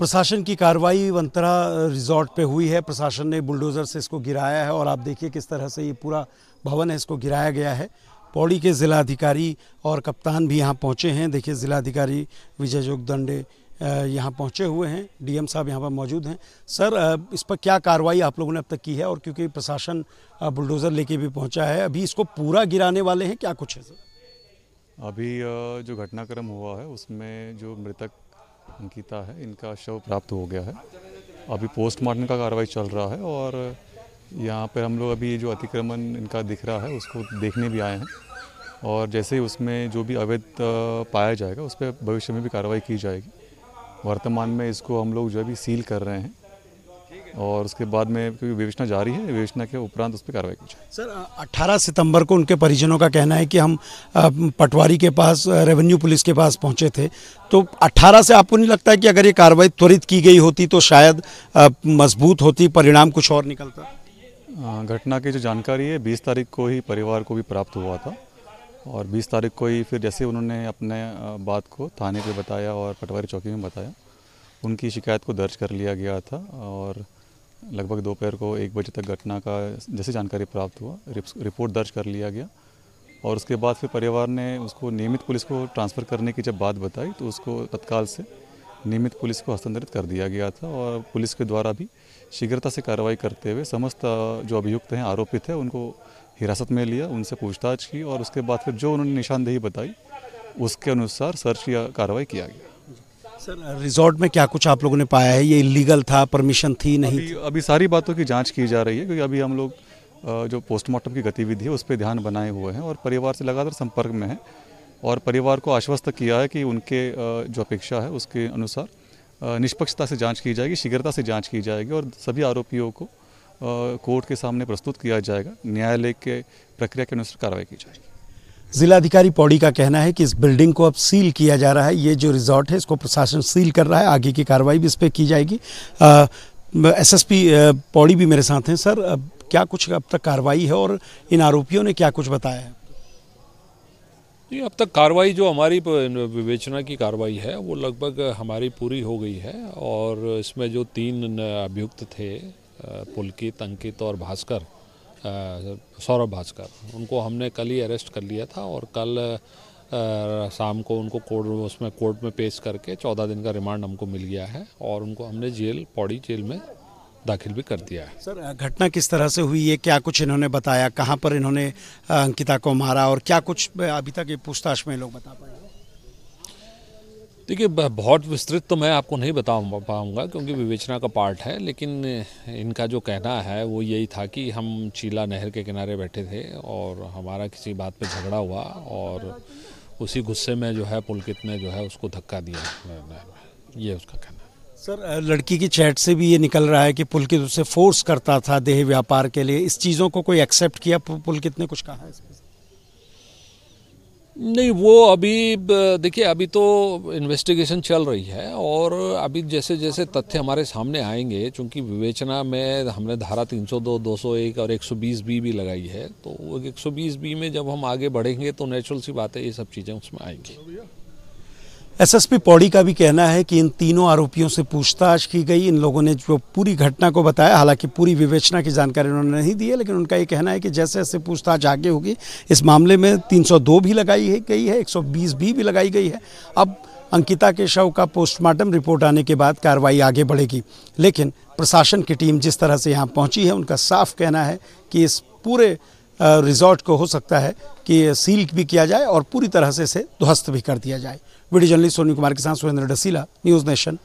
प्रशासन की कार्रवाई वंतरा रिजॉर्ट पे हुई है। प्रशासन ने बुलडोज़र से इसको गिराया है और आप देखिए किस तरह से ये पूरा भवन है इसको गिराया गया है। पौड़ी के ज़िलाधिकारी और कप्तान भी यहाँ पहुँचे हैं। देखिए ज़िलाधिकारी विजय जोगदंडे यहाँ पहुँचे हुए हैं, डीएम साहब यहाँ पर मौजूद हैं। सर, इस पर क्या कार्रवाई आप लोगों ने अब तक की है? और क्योंकि प्रशासन बुलडोज़र लेके भी पहुँचा है, अभी इसको पूरा गिराने वाले हैं, क्या कुछ है सर? अभी जो घटनाक्रम हुआ है उसमें जो मृतक अंकिता है, इनका शव प्राप्त हो गया है। अभी पोस्टमार्टम का कार्रवाई चल रहा है और यहाँ पर हम लोग अभी जो अतिक्रमण इनका दिख रहा है उसको देखने भी आए हैं और जैसे ही उसमें जो भी अवैध पाया जाएगा उस पर भविष्य में भी कार्रवाई की जाएगी। वर्तमान में इसको हम लोग जो अभी सील कर रहे हैं और उसके बाद में क्योंकि विवेचना जारी है, विवेचना के उपरांत उस पर कार्रवाई की जाए। सर, 18 सितंबर को उनके परिजनों का कहना है कि हम पटवारी के पास, रेवेन्यू पुलिस के पास पहुंचे थे, तो 18 से आपको नहीं लगता है कि अगर ये कार्रवाई त्वरित की गई होती तो शायद मजबूत होती, परिणाम कुछ और निकलता? घटना की जो जानकारी है 20 तारीख को ही परिवार को भी प्राप्त हुआ था और 20 तारीख को ही फिर जैसे उन्होंने अपने बात को थाने पे बताया और पटवारी चौकी में बताया, उनकी शिकायत को दर्ज कर लिया गया था और लगभग दोपहर को 1 बजे तक घटना का जैसे जानकारी प्राप्त हुआ रिपोर्ट दर्ज कर लिया गया और उसके बाद फिर परिवार ने उसको नियमित पुलिस को ट्रांसफ़र करने की जब बात बताई तो उसको तत्काल से नियमित पुलिस को हस्तांतरित कर दिया गया था और पुलिस के द्वारा भी शीघ्रता से कार्रवाई करते हुए समस्त जो अभियुक्त हैं, आरोपित हैं, उनको हिरासत में लिया, उनसे पूछताछ की और उसके बाद फिर जो उन्होंने निशानदेही बताई उसके अनुसार सर्च की कार्रवाई किया गया। सर, रिजॉर्ट में क्या कुछ आप लोगों ने पाया है? ये इलीगल था, परमिशन थी, नहीं? अभी सारी बातों की जांच की जा रही है क्योंकि अभी हम लोग जो पोस्टमार्टम की गतिविधि है उस पर ध्यान बनाए हुए हैं और परिवार से लगातार संपर्क में है और परिवार को आश्वस्त किया है कि उनके जो अपेक्षा है उसके अनुसार निष्पक्षता से जांच की जाएगी, शीघ्रता से जांच की जाएगी और सभी आरोपियों को कोर्ट के सामने प्रस्तुत किया जाएगा। न्यायालय के प्रक्रिया के अनुसार कार्रवाई की जाएगी। जिलाधिकारी पौड़ी का कहना है कि इस बिल्डिंग को अब सील किया जा रहा है। ये जो रिजॉर्ट है इसको प्रशासन सील कर रहा है, आगे की कार्रवाई भी इस पर की जाएगी। एसएसपी पौड़ी भी मेरे साथ हैं। सर, क्या कुछ अब तक कार्रवाई है और इन आरोपियों ने क्या कुछ बताया है? जी, अब तक कार्रवाई जो हमारी विवेचना की कार्रवाई है वो लगभग हमारी पूरी हो गई है और इसमें जो 3 अभियुक्त थे, पुलकित, अंकित और भास्कर, सौरभ भास्कर, उनको हमने कल ही अरेस्ट कर लिया था और कल शाम को उनको कोर्ट में पेश करके 14 दिन का रिमांड हमको मिल गया है और उनको हमने पौड़ी जेल में दाखिल भी कर दिया है। सर, घटना किस तरह से हुई है? क्या कुछ इन्होंने बताया? कहाँ पर इन्होंने अंकिता को मारा और क्या कुछ अभी तक ये पूछताछ में लोग बता पाए? देखिए, बहुत विस्तृत तो मैं आपको नहीं बता पाऊँगा क्योंकि विवेचना का पार्ट है, लेकिन इनका जो कहना है वो यही था कि हम चीला नहर के किनारे बैठे थे और हमारा किसी बात पे झगड़ा हुआ और उसी गुस्से में जो है पुलकित ने जो है उसको धक्का दिया, ये उसका कहना है। सर, लड़की की चैट से भी ये निकल रहा है कि पुलकित उसे फोर्स करता था देह व्यापार के लिए। इस चीज़ों को कोई एक्सेप्ट किया? पुलकित ने कुछ कहा है इसमें? नहीं, वो अभी देखिए, अभी तो इन्वेस्टिगेशन चल रही है और अभी जैसे जैसे तथ्य हमारे सामने आएंगे, चूंकि विवेचना में हमने धारा 302, 201 और 120B भी लगाई है, तो 120B में जब हम आगे बढ़ेंगे तो नेचुरल सी बात है, ये सब चीज़ें उसमें आएंगी। एसएसपी पौड़ी का भी कहना है कि इन तीनों आरोपियों से पूछताछ की गई। इन लोगों ने जो पूरी घटना को बताया, हालांकि पूरी विवेचना की जानकारी उन्होंने नहीं दी है, लेकिन उनका ये कहना है कि जैसे जैसे पूछताछ आगे होगी इस मामले में 302 भी लगाई गई है, 120B भी लगाई गई है। अब अंकिता के शव का पोस्टमार्टम रिपोर्ट आने के बाद कार्रवाई आगे बढ़ेगी, लेकिन प्रशासन की टीम जिस तरह से यहाँ पहुँची है उनका साफ कहना है कि इस पूरे रिजॉर्ट को हो सकता है कि सील भी किया जाए और पूरी तरह से इसे ध्वस्त भी कर दिया जाए। वीडियो जर्नलिस्ट सोनी कुमार के साथ सुरेंद्र डसीला, न्यूज़ नेशन।